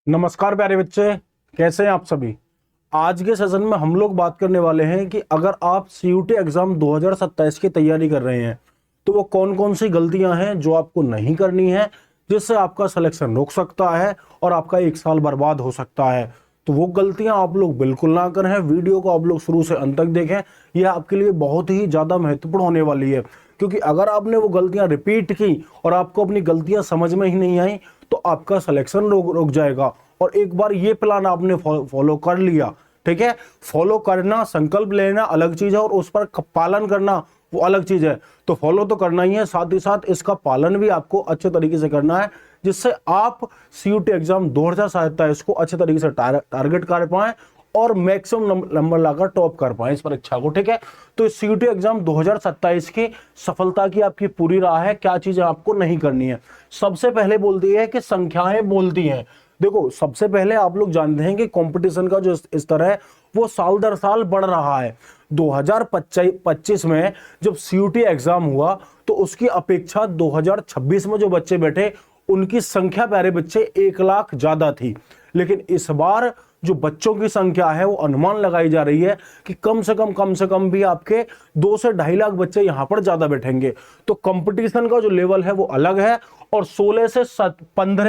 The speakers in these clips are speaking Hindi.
नमस्कार प्यारे बच्चे, कैसे हैं आप सभी। आज के सेशन में हम लोग बात करने वाले हैं कि अगर आप सीयूटी एग्जाम 2027 की तैयारी कर रहे हैं तो वो कौन कौन सी गलतियां हैं जो आपको नहीं करनी है, जिससे आपका सिलेक्शन रुक सकता है और आपका एक साल बर्बाद हो सकता है। तो वो गलतियां आप लोग बिल्कुल ना करें। वीडियो को आप लोग शुरू से अंत तक देखें, यह आपके लिए बहुत ही ज़्यादा महत्वपूर्ण होने वाली है, क्योंकि अगर आपने वो गलतियां रिपीट की और आपको अपनी गलतियां समझ में ही नहीं आई तो आपका सिलेक्शन रुक जाएगा। और एक बार ये प्लान आपने फॉलो कर लिया, ठीक है, फॉलो करना, संकल्प लेना अलग चीज है और उस पर पालन करना वो अलग चीज है। तो फॉलो तो करना ही है, साथ ही साथ इसका पालन भी आपको अच्छे तरीके से करना है, जिससे आप सीयूटी एग्जाम 2027 को अच्छे तरीके से टारगेट कर पाए और मैक्सिमम नंबर लाकर टॉप कर पाए इस परीक्षा को। ठीक है, तो इस सीयूटी एग्जाम 2027 की सफलता की आपकी पूरी राह है। क्या चीजें आपको नहीं करनी है, सबसे पहले बोलती है कि संख्याएं बोलती हैं। देखो, सबसे पहले आप लोग जानते हैं कि कंपटीशन का जो स्तर है वो साल दर साल बढ़ रहा है। 2025 में जब सीयूटी एग्जाम हुआ तो उसकी अपेक्षा 2026 में जो बच्चे बैठे उनकी संख्या प्यारे बच्चे 1 लाख ज्यादा थी। लेकिन इस बार जो बच्चों की संख्या है वो अनुमान लगाई जा रही है कि कम से कम भी आपके 2 से 2.5 लाख बच्चे यहां पर ज्यादा बैठेंगे। तो कंपटीशन का जो लेवल है वो अलग है और 15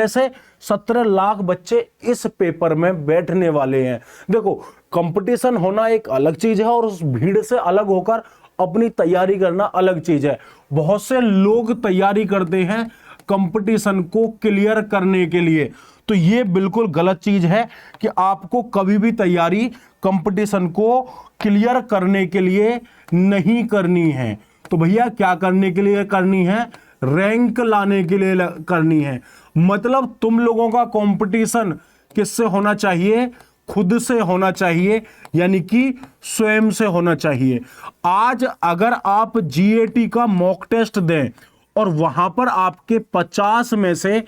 से 17 लाख बच्चे इस पेपर में बैठने वाले हैं। देखो, कंपटीशन होना एक अलग चीज है और उस भीड़ से अलग होकर अपनी तैयारी करना अलग चीज है। बहुत से लोग तैयारी करते हैं कंपटीशन को क्लियर करने के लिए, तो ये बिल्कुल गलत चीज है कि आपको कभी भी तैयारी कंपटीशन को क्लियर करने के लिए नहीं करनी है। तो भैया क्या करने के लिए करनी है? रैंक लाने के लिए करनी है। मतलब तुम लोगों का कंपटीशन किससे होना चाहिए? खुद से होना चाहिए, यानी कि स्वयं से होना चाहिए। आज अगर आप जीएटी का मॉक टेस्ट दें और वहां पर आपके 50 में से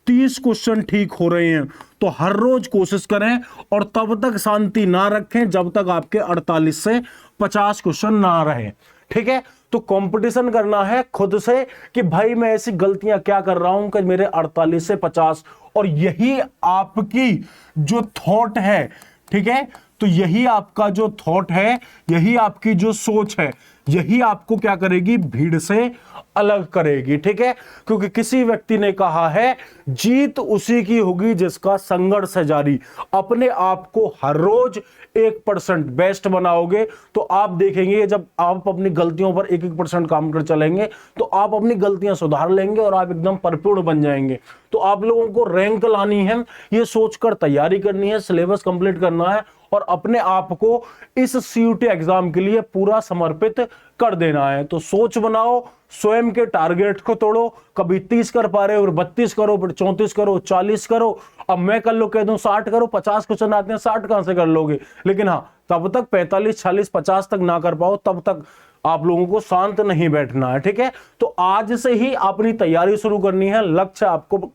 30 क्वेश्चन ठीक हो रहे हैं तो हर रोज कोशिश करें और तब तक शांति ना रखें जब तक आपके 48 से 50 क्वेश्चन ना रहे। ठीक है, तो कंपटीशन करना है खुद से कि भाई मैं ऐसी गलतियां क्या कर रहा हूं कि मेरे 48 से 50, और यही आपकी जो थॉट है, ठीक है, तो यही आपका जो थॉट है, यही आपकी जो सोच है, यही आपको क्या करेगी? भीड़ से अलग करेगी। ठीक है, क्योंकि किसी व्यक्ति ने कहा है जीत उसी की होगी जिसका संघर्ष है जारी। अपने आप को हर रोज 1% बेस्ट बनाओगे तो आप देखेंगे जब आप अपनी गलतियों पर 1% काम कर चलेंगे तो आप अपनी गलतियां सुधार लेंगे और आप एकदम परिपूर्ण बन जाएंगे। तो आप लोगों को रैंक लानी है, ये सोचकर तैयारी करनी है, सिलेबस कंप्लीट करना है और अपने आप को इस सीयूटी एग्जाम के लिए पूरा समर्पित कर देना है। तो सोच बनाओ, स्वयं के टारगेट को तोड़ो। कभी 30 कर पा रहे हो, 32 करो, फिर 34 करो, 40 करो। अब मैं कर लो कह दूं 60 करो, 50 क्वेश्चन आते हैं, 60 कहां से कर लोगे? लेकिन हाँ, तब तक 45, 46, 50 तक ना कर पाओ तब तक आप लोगों को शांत नहीं बैठना है। ठीक है, तो आज से ही अपनी तैयारी शुरू करनी है, लक्ष्य आपको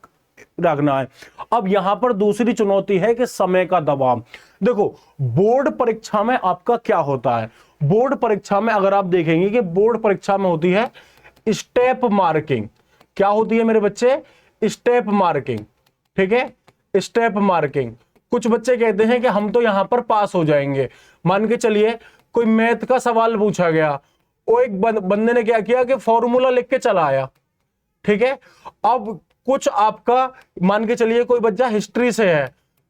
रखना है। अब यहां पर दूसरी चुनौती है कि समय का दबाव। देखो, बोर्ड परीक्षा में आपका क्या होता है? बोर्ड परीक्षा में अगर आप देखेंगे कि बोर्ड परीक्षा में होती है स्टेप मार्किंग। क्या होती है मेरे बच्चे? Step marking. ठीक है, स्टेप मार्किंग। कुछ बच्चे कहते हैं कि हम तो यहां पर पास हो जाएंगे। मान के चलिए कोई मैथ का सवाल पूछा गया, वो एक बंदे ने क्या किया कि फॉर्मूला लिख के चला आया। ठीक है, अब कुछ आपका मान के चलिए कोई बच्चा हिस्ट्री से है,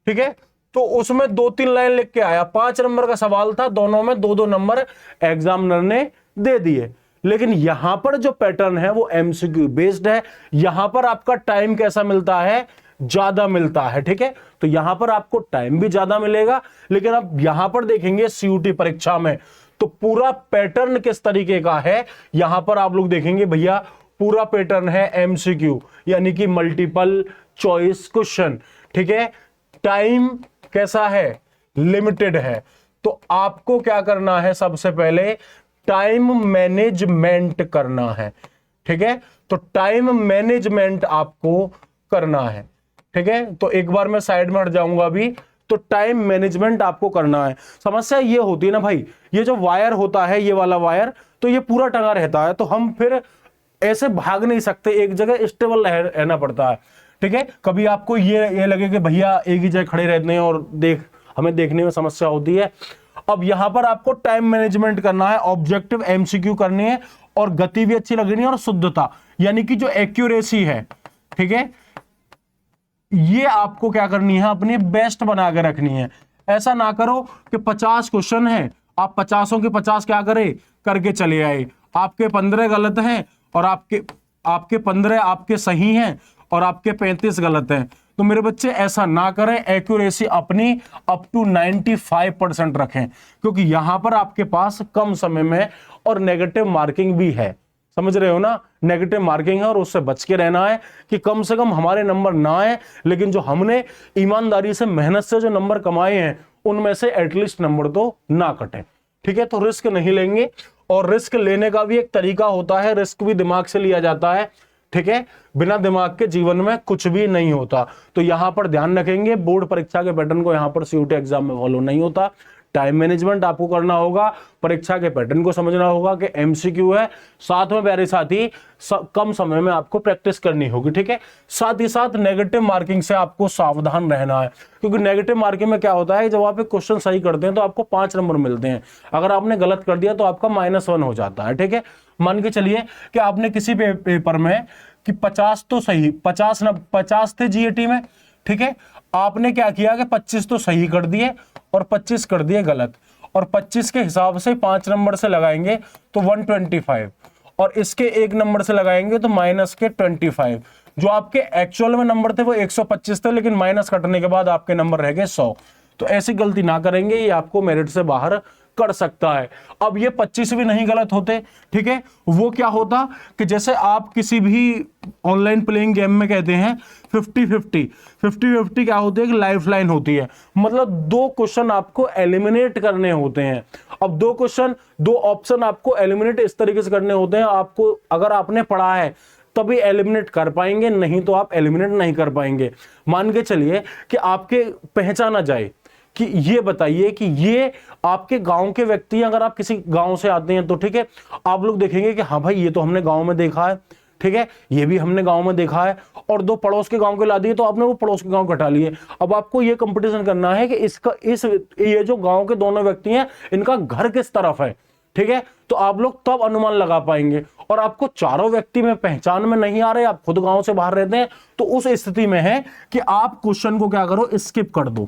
ठीक है, तो उसमें 2-3 लाइन लिख के आया, 5 नंबर का सवाल था, दोनों में 2-2 नंबर एग्जामिनर ने दे दिए। लेकिन यहां पर जो पैटर्न है वो एमसीक्यू बेस्ड है, यहां पर आपका टाइम कैसा मिलता है? ज्यादा मिलता है। ठीक है, तो यहां पर आपको टाइम भी ज्यादा मिलेगा। लेकिन अब यहां पर देखेंगे सीयूटी परीक्षा में तो पूरा पैटर्न किस तरीके का है, यहां पर आप लोग देखेंगे भैया पूरा पैटर्न है एमसीक्यू, यानी कि मल्टीपल चॉइस क्वेश्चन। ठीक है, टाइम कैसा है? लिमिटेड है। तो आपको क्या करना है? सबसे पहले टाइम मैनेजमेंट करना है। ठीक है, तो टाइम मैनेजमेंट आपको करना है। ठीक है, तो एक बार मैं साइड में हट जाऊंगा अभी। तो टाइम मैनेजमेंट आपको करना है। समस्या ये होती है ना भाई, ये जो वायर होता है, ये वाला वायर, तो ये पूरा टंगा रहता है, तो हम फिर ऐसे भाग नहीं सकते, एक जगह स्टेबल रहना पड़ता है। ठीक है। कभी आपको ये लगे कि भैया एक ही जगह खड़े रहते हैं और हमें देखने में समस्या होती है। अब यहां पर आपको टाइम मैनेजमेंट करना है, ऑब्जेक्टिव एमसीक्यू करनी है, और गति भी अच्छी लगनी है, और शुद्धता यानी कि जो एक्यूरेसी है, ठीक है, ये आपको क्या करनी है, अपनी बेस्ट बना के रखनी है। ऐसा ना करो कि 50 क्वेश्चन है, आप 50 के 50 क्या करे करके चले आए, आपके 15 गलत हैं और आपके 15 आपके सही हैं और आपके 35 गलत हैं। तो मेरे बच्चे ऐसा ना करें, एक्यूरेसी अपनी अप टू 95% रखें, क्योंकि यहां पर आपके पास कम समय में और नेगेटिव मार्किंग भी है। समझ रहे हो ना, नेगेटिव मार्किंग है और उससे बच के रहना है कि कम से कम हमारे नंबर ना आए, लेकिन जो हमने ईमानदारी से मेहनत से जो नंबर कमाए हैं उनमें से एटलीस्ट नंबर तो ना कटे। ठीक है, तो रिस्क नहीं लेंगे, और रिस्क लेने का भी एक तरीका होता है, रिस्क भी दिमाग से लिया जाता है। ठीक है, बिना दिमाग के जीवन में कुछ भी नहीं होता। तो यहां पर ध्यान रखेंगे, बोर्ड परीक्षा के पैटर्न को यहां पर सीयूटी एग्जाम में फॉलो नहीं होता। टाइम मैनेजमेंट आपको करना होगा, परीक्षा के पैटर्न को समझना होगा कि एमसीक्यू है, साथ में प्यारे साथी कम समय में आपको प्रैक्टिस करनी होगी। ठीक है, साथ ही साथ नेगेटिव मार्किंग से आपको सावधान रहना है, क्योंकि नेगेटिव मार्किंग में क्या होता है, जब आप एक क्वेश्चन सही करते हैं तो आपको 5 नंबर मिलते हैं, अगर आपने गलत कर दिया तो आपका -1 हो जाता है। ठीक है, मान के चलिए कि आपने किसी पेपर में कि 50 तो सही, 50 थे जीएटी में, ठीक है, आपने क्या किया कि 25 तो सही कर दिए और 25 कर दिए गलत, और 25 के हिसाब से 5 नंबर से लगाएंगे तो 125, और इसके 1 नंबर से लगाएंगे तो -25। जो आपके एक्चुअल में नंबर थे वो 125 थे, लेकिन माइनस कटने के बाद आपके नंबर रह गए 100। तो ऐसी गलती ना करेंगे, ये आपको मेरिट से बाहर कर सकता है। अब ये 25 भी नहीं गलत होते, ठीक है, वो क्या होता कि जैसे आप किसी भी ऑनलाइन प्लेइंग गेम में कहते हैं 50-50 क्या होती है कि लाइफ लाइन होती है, मतलब 2 क्वेश्चन आपको एलिमिनेट करने होते हैं। अब 2 क्वेश्चन, 2 ऑप्शन आपको एलिमिनेट इस तरीके से करने होते हैं, आपको अगर आपने पढ़ा है तभी एलिमिनेट कर पाएंगे, नहीं तो आप एलिमिनेट नहीं कर पाएंगे। मान के चलिए कि आपके पहचाना जाए कि ये बताइए कि ये आपके गांव के व्यक्ति हैं, अगर आप किसी गांव से आते हैं तो ठीक है, आप लोग देखेंगे कि हाँ भाई ये तो हमने गांव में देखा है, ठीक है, ये भी हमने गांव में देखा है, और 2 पड़ोस के गांव के ला दिए तो आपने वो पड़ोस के गांव कटा लिए। अब आपको ये कंपटीशन करना है कि ये जो गांव के दोनों व्यक्ति हैं इनका घर किस तरफ है, ठीक है, तो आप लोग तब अनुमान लगा पाएंगे। और आपको चारों व्यक्ति में पहचान में नहीं आ रहे, आप खुद गांव से बाहर रहते हैं, तो उस स्थिति में है कि आप क्वेश्चन को क्या करो, स्किप कर दो।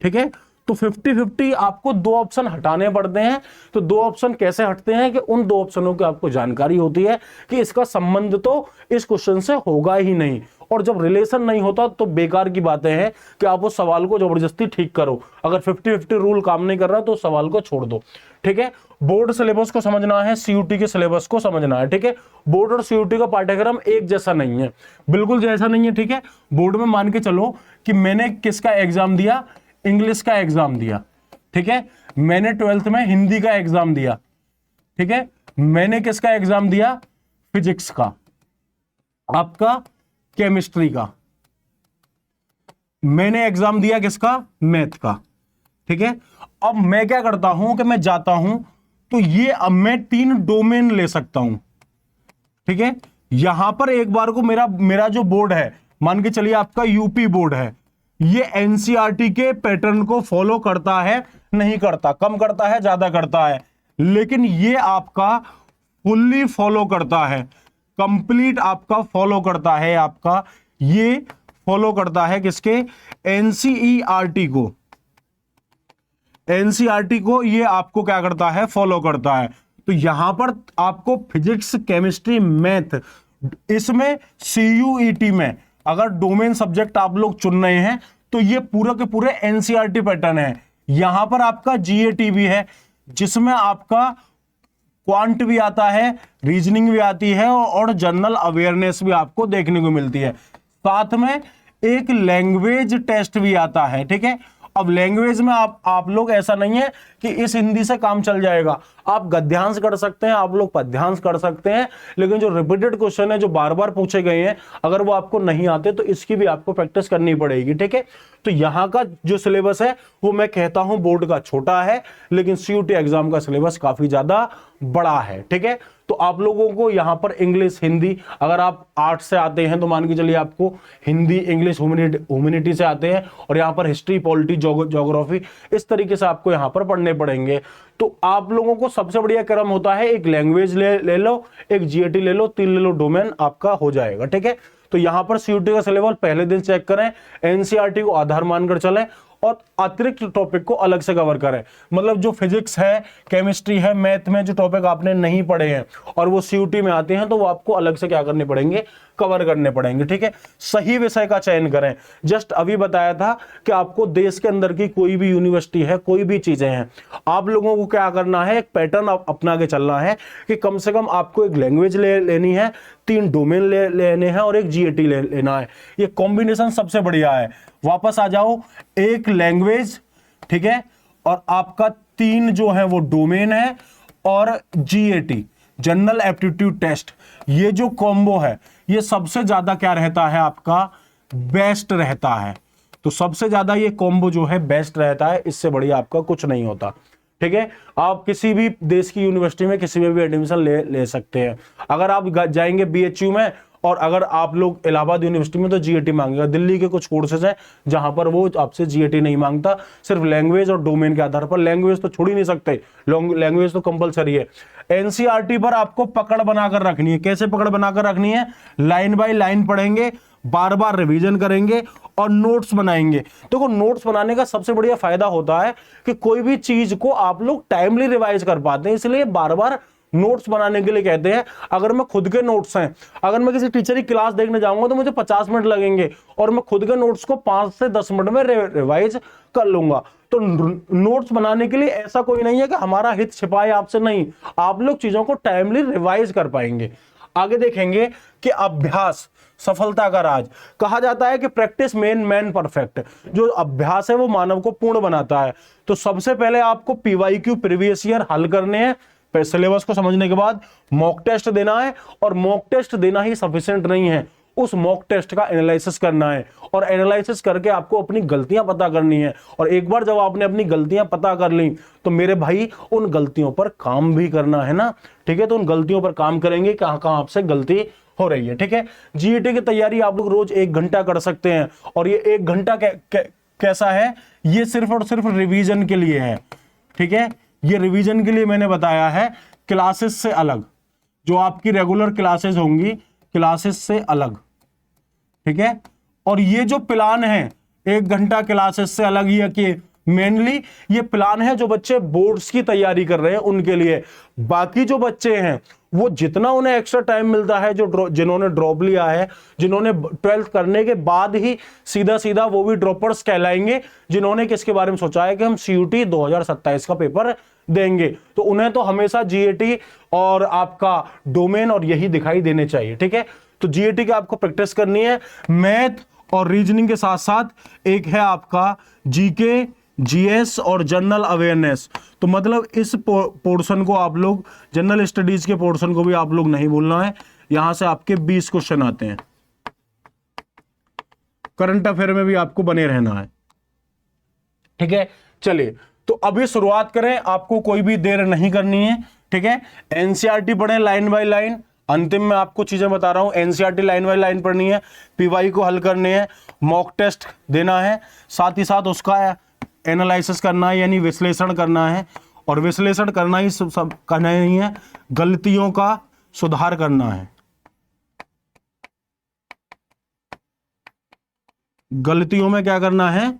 ठीक है, तो 50-50 आपको 2 ऑप्शन हटाने पड़ते हैं। तो 2 ऑप्शन कैसे हटते हैं कि उन 2 ऑप्शनों की आपको जानकारी होती है कि इसका संबंध तो इस क्वेश्चन से होगा ही नहीं, और जब रिलेशन नहीं होता तो बेकार की बातें हैं कि आप उस सवाल को जबरदस्ती ठीक करो। अगर 50-50 रूल काम नहीं कर रहा तो सवाल को छोड़ दो। ठीक है, बोर्ड सिलेबस को समझना है, सीयूटी के सिलेबस को समझना है। ठीक है, बोर्ड और सीयूटी का पाठ्यक्रम एक जैसा नहीं है, बिल्कुल जैसा नहीं है। ठीक है, बोर्ड में मान के चलो कि मैंने किसका एग्जाम दिया, इंग्लिश का एग्जाम दिया, ठीक है, मैंने 12th में हिंदी का एग्जाम दिया, ठीक है, मैंने किसका एग्जाम दिया, फिजिक्स का, आपका केमिस्ट्री का, मैंने एग्जाम दिया किसका, मैथ का। ठीक है, अब मैं क्या करता हूं कि मैं जाता हूं तो ये अब मैं 3 डोमेन ले सकता हूं। ठीक है, यहां पर एक बार को मेरा जो बोर्ड है, मान के चलिए आपका यूपी बोर्ड है, ये एनसीईआरटी के पैटर्न को फॉलो करता है नहीं करता, कम करता है ज्यादा करता है, लेकिन ये आपका फुल्ली फॉलो करता है, कंप्लीट आपका फॉलो करता है, आपका ये फॉलो करता है किसके, एनसीईआरटी को। एनसीईआरटी को ये आपको क्या करता है, फॉलो करता है। तो यहां पर आपको फिजिक्स, केमिस्ट्री, मैथ, इसमें सीयूईटी में अगर डोमेन सब्जेक्ट आप लोग चुन रहे हैं तो ये पूरा के पूरे एनसीईआरटी पैटर्न है। यहां पर आपका जीएटी भी है, जिसमें आपका क्वांट भी आता है, रीजनिंग भी आती है, और जनरल अवेयरनेस भी आपको देखने को मिलती है। साथ में एक लैंग्वेज टेस्ट भी आता है। ठीक है, अब लैंग्वेज में आप लोग, ऐसा नहीं है कि इस हिंदी से काम चल जाएगा, आप गद्यांश कर सकते हैं, आप लोग पद्यांश कर सकते हैं, लेकिन जो रिपीटेड क्वेश्चन है, जो बार बार पूछे गए हैं, अगर वो आपको नहीं आते तो इसकी भी आपको प्रैक्टिस करनी पड़ेगी। ठीक है, तो यहां का जो सिलेबस है वो मैं कहता हूं बोर्ड का छोटा है, लेकिन सीयूटी एग्जाम का सिलेबस काफी ज्यादा बड़ा है। ठीक है, तो आप लोगों को यहाँ पर इंग्लिश, हिंदी, अगर आप आर्ट्स से आते हैं तो मान के चलिए आपको हिंदी, इंग्लिश, ह्यूमैनिटी से आते हैं, और यहाँ पर हिस्ट्री, पॉलिटी, ज्योग्राफी, इस तरीके से आपको यहाँ पर पढ़ने पड़ेंगे। तो आप लोगों को सबसे बढ़िया क्रम होता है, एक लैंग्वेज ले लो, एक जीएटी ले लो, 3 ले लो, डोमेन आपका हो जाएगा। ठीक है, तो यहाँ पर सीयूटी का सिलेबस पहले दिन चेक करें, एनसीईआरटी को आधार मानकर चलें, और अतिरिक्त टॉपिक को अलग से कवर करें। मतलब जो फिजिक्स है, केमिस्ट्री है, मैथ में जो टॉपिक आपने नहीं पढ़े हैं और वो सीयूटी में आते हैं, तो वो आपको अलग से क्या करने पड़ेंगे, कवर करने पड़ेंगे। ठीक है, सही विषय का चयन करें। जस्ट अभी बताया था कि आपको देश के अंदर की कोई भी यूनिवर्सिटी है, कोई भी चीजें हैं, आप लोगों को क्या करना है, एक पैटर्न अपना के चलना है कि कम से कम आपको एक लैंग्वेज लेनी है, 3 डोमेन लेने हैं और एक जीएटी लेना है। ये कॉम्बिनेशन सबसे बढ़िया है। वापस आ जाओ, एक लैंग्वेज, ठीक है, और आपका 3 जो है वो डोमेन है, और जीएटी, जनरल एप्टीट्यूड टेस्ट, ये जो कॉम्बो है ये सबसे ज्यादा क्या रहता है, आपका बेस्ट रहता है। तो सबसे ज्यादा ये कॉम्बो जो है बेस्ट रहता है, इससे बढ़िया आपका कुछ नहीं होता। ठीक है, आप किसी भी देश की यूनिवर्सिटी में किसी में भी एडमिशन ले सकते हैं। अगर आप जाएंगे बीएचयू में, और अगर आप लोग इलाहाबाद यूनिवर्सिटी में, तो जीएटी मांगेगा। दिल्ली के कुछ कोर्सेज हैं जहां पर वो आपसे जीएटी नहीं मांगता, सिर्फ लैंग्वेज और डोमेन के आधार पर। लैंग्वेज तो छोड़ ही नहीं सकते, लैंग्वेज तो कंपलसरी है। एनसीईआरटी पर आपको पकड़ बनाकर रखनी है। कैसे पकड़ बनाकर रखनी है, लाइन बाय लाइन पढ़ेंगे, बार बार रिवीजन करेंगे और नोट्स बनाएंगे। देखो, नोट्स बनाने का सबसे बढ़िया फायदा होता है कि कोई भी चीज को आप लोग टाइमली रिवाइज कर पाते हैं, इसलिए बार बार नोट्स बनाने के लिए कहते हैं। अगर मैं खुद के नोट्स हैं, अगर मैं किसी टीचर की क्लास देखने जाऊंगा तो मुझे 50 मिनट लगेंगे, और मैं खुद के नोट्स को 5 से 10 मिनट में रिवाइज कर लूंगा। तो नोट्स बनाने के लिए ऐसा कोई नहीं है कि हमारा हित छिपाए आपसे, नहीं, आप लोग चीजों को टाइमली रिवाइज कर पाएंगे। आगे देखेंगे कि अभ्यास सफलता का राज। कहा जाता है कि प्रैक्टिस मेन मैन परफेक्ट। जो अभ्यास है वो मानव को पूर्ण बनाता है। तो सबसे पहले आपको पीवाईक्यू, प्रीवियस ईयर, हल करने हैं। सिलेबस को समझने के बाद मॉक टेस्ट देना है, और मॉक टेस्ट देना ही सफिशिएंट नहीं है, उस मॉक टेस्ट का एनालिसिस करना है, और एनालिसिस करके आपको अपनी गलतियां पता करनी है। और एक बार जब आपने अपनी गलतियां पता कर ली, तो मेरे भाई उन गलतियों पर काम भी करना है ना। ठीक है, तो उन गलतियों पर काम करेंगे, कहां कहां आपसे गलती हो रही है। ठीक है, जीईटी की तैयारी आप लोग रोज 1 घंटा कर सकते हैं, और ये 1 घंटा कैसा है, ये सिर्फ और सिर्फ रिवीजन के लिए है। ठीक है, ये रिवीजन के लिए मैंने बताया है, क्लासेस से अलग, जो आपकी रेगुलर क्लासेस होंगी, क्लासेस से अलग। ठीक है, और ये जो प्लान है 1 घंटा क्लासेस से अलग, ये कि मेनली ये प्लान है जो बच्चे बोर्ड्स की तैयारी कर रहे हैं उनके लिए। बाकी जो बच्चे हैं वो जितना उन्हें एक्स्ट्रा टाइम मिलता है, जो जिन्होंने ड्रॉप लिया है, जिन्होंने 12th करने के बाद ही सीधा सीधा, वो भी ड्रॉपर्स कहलाएंगे, जिन्होंने किसके बारे में सोचा है कि हम सीयूटी 2027 का पेपर देंगे। तो उन्हें तो हमेशा जीएटी और आपका डोमेन और यही दिखाई देने चाहिए। ठीक है, तो जीएटी की आपको प्रैक्टिस करनी है। मैथ और रीजनिंग के साथ साथ एक है आपका जीके, जीएस और जनरल अवेयरनेस। तो मतलब इस पोर्शन को आप लोग, जनरल स्टडीज के पोर्शन को भी आप लोग नहीं भूलना है। यहां से आपके 20 क्वेश्चन आते हैं। करंट अफेयर में भी आपको बने रहना है। ठीक है, चलिए तो अभी शुरुआत करें, आपको कोई भी देर नहीं करनी है। ठीक है, एनसीईआरटी पढ़ें लाइन बाय लाइन। अंतिम में आपको चीजें बता रहा हूं, एनसीईआरटी लाइन बाय लाइन पढ़नी है, पीवाई को हल करने हैं, मॉक टेस्ट देना है, साथ ही साथ उसका एनालिसिस करना है, यानी विश्लेषण करना है। और विश्लेषण करना ही सब करना ही है, गलतियों का सुधार करना है, गलतियों में क्या करना है,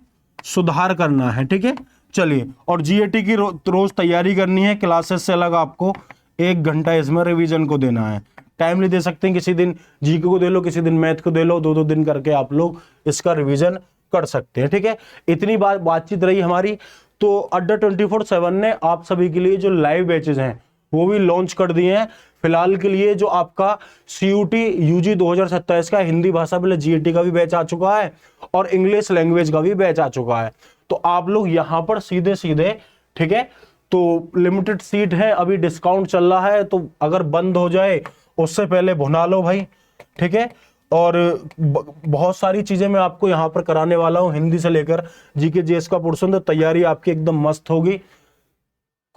सुधार करना है। ठीक है, चलिए, और जीएटी की रोज तैयारी करनी है, क्लासेस से अलग आपको 1 घंटा इसमें रिवीजन को देना है। टाइमली दे सकते हैं, किसी दिन जीके को दे लो, किसी दिन मैथ को दे लो, 2-2 दिन करके आप लोग इसका रिवीजन कर सकते हैं। ठीक है, इतनी बातचीत रही हमारी। तो अड्डा 24/7 ने आप सभी के लिए जो लाइव बैचेज हैं वो भी लॉन्च कर दिए हैं। फिलहाल के लिए जो आपका सीयूटी यूजी 2027 का हिंदी भाषा पहले जीएटी का भी बैच आ चुका है, और इंग्लिश लैंग्वेज का भी बैच आ चुका है। तो आप लोग यहां पर सीधे सीधे, ठीक है, तो लिमिटेड सीट है, अभी डिस्काउंट चल रहा है, तो अगर बंद हो जाए उससे पहले भुना लो भाई। ठीक है, और बहुत सारी चीजें मैं आपको यहां पर कराने वाला हूं, हिंदी से लेकर जीके जीएस का पोर्शन। तो तैयारी आपकी एकदम मस्त होगी।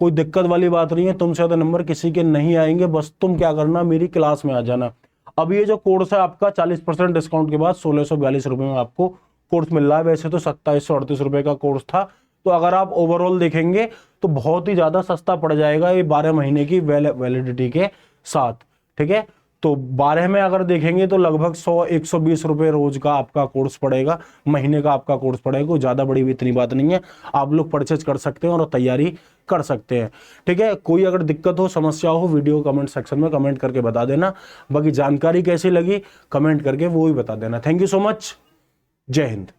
कोई दिक्कत वाली बात नहीं है, तुमसे ज्यादा नंबर किसी के नहीं आएंगे, बस तुम क्या करना, मेरी क्लास में आ जाना। अब ये जो कोर्स है आपका 40% डिस्काउंट के बाद 1642 रुपए में आपको कोर्स मिल रहा है। वैसे तो 2738 रुपए का कोर्स था, तो अगर आप ओवरऑल देखेंगे तो बहुत ही ज्यादा सस्ता पड़ जाएगा ये 12 महीने की वैलिडिटी के साथ। ठीक है, तो 12 में अगर देखेंगे तो लगभग 100-120 रुपए रोज का आपका कोर्स पड़ेगा, महीने का आपका कोर्स पड़ेगा। ज्यादा बड़ी भी इतनी बात नहीं है, आप लोग परचेज कर सकते हैं और तैयारी कर सकते हैं। ठीक है, कोई अगर दिक्कत हो, समस्या हो, वीडियो कमेंट सेक्शन में कमेंट करके बता देना। बाकी जानकारी कैसी लगी कमेंट करके वो भी बता देना। थैंक यू सो मच, जय हिंद।